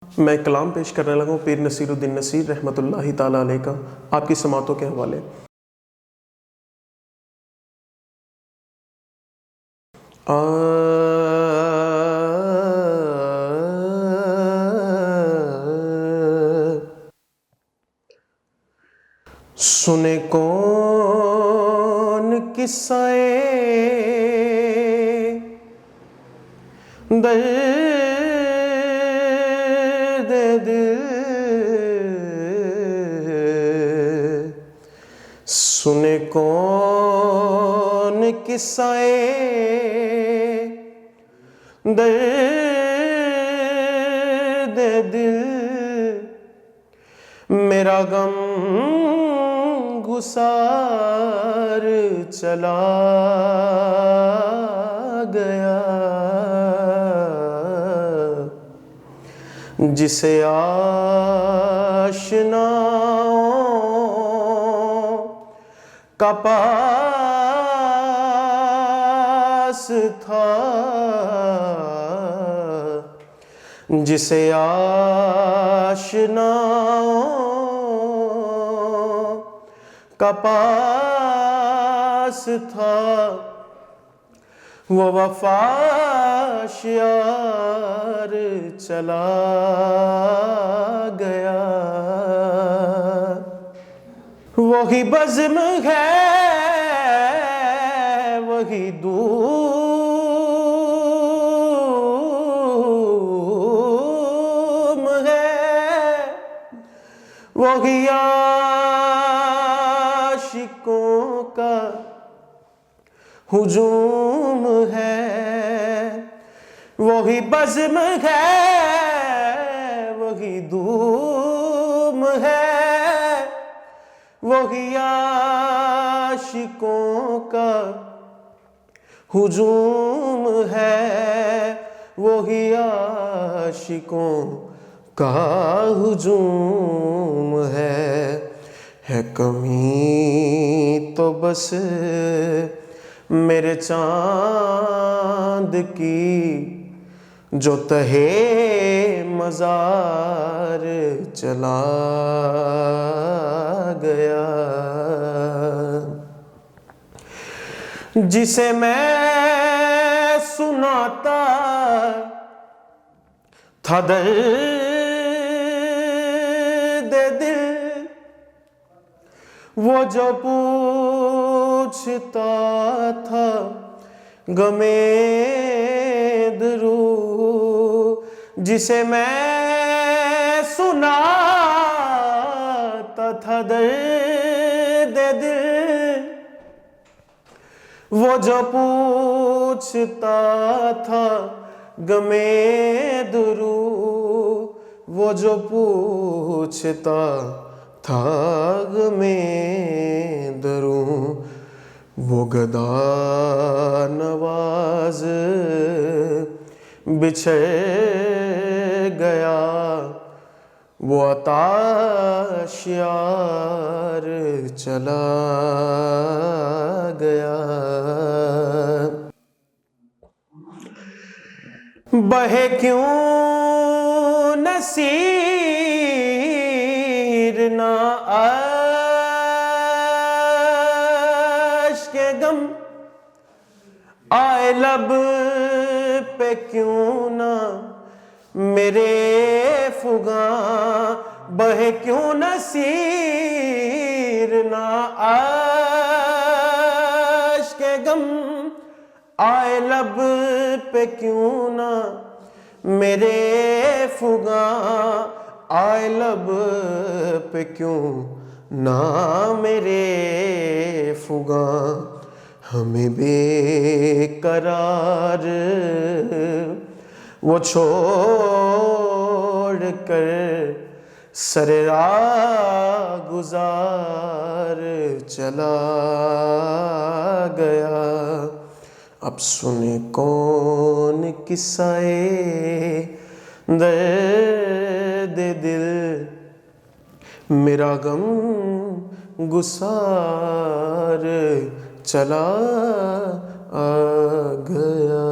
मैं कलाम पेश करने लगा हूँ पीर नसीरुद्दीन नसीर रहमतुल्लाहि ताला अलैह का आपकी समातों के हवाले। सुने कौन किस्साए दर्द दिल, सुने कौन किस्साए दर्द दिल, मेरा गम गुसार चला गया, जिसे आशनाओं का पास था, जिसे आशनाओं का पास था, वो वफाशियार चला गया। वही बज़्म है, वही दूम है, वही आशिकों का हुजूम है। वही बज़्म है, वही धूम है, वही आशिकों का हुजूम है, वही आशिकों का हुजूम है कमी तो बस मेरे चांद की, जो तहे मज़ार चला गया। जिसे मैं सुनाता था दर्द दिल, वो जो पूछता था गमे दिल, जिसे मैं सुनाता था दर्द दिल, वो जो पूछता था गमे दिल, वो जो पूछता था में दरूं, वो गदा नवाज बिछड़ गया, वो अताशियार चला गया। बहे क्यों नसीर ना आश्क़े गम, आए लब पे क्यों ना मेरे फुगां, बहे क्यों नसीर ना आश्क़े गम, आए लब पे क्यों ना मेरे फुगां, आए लब पे क्यों ना मेरे फुगां, हमें बेकरार वो छोड़ कर सरेरा गुजार चला गया। अब सुने कौन किस्साए दर्द दिल, मेरा गम गुसार चला गया।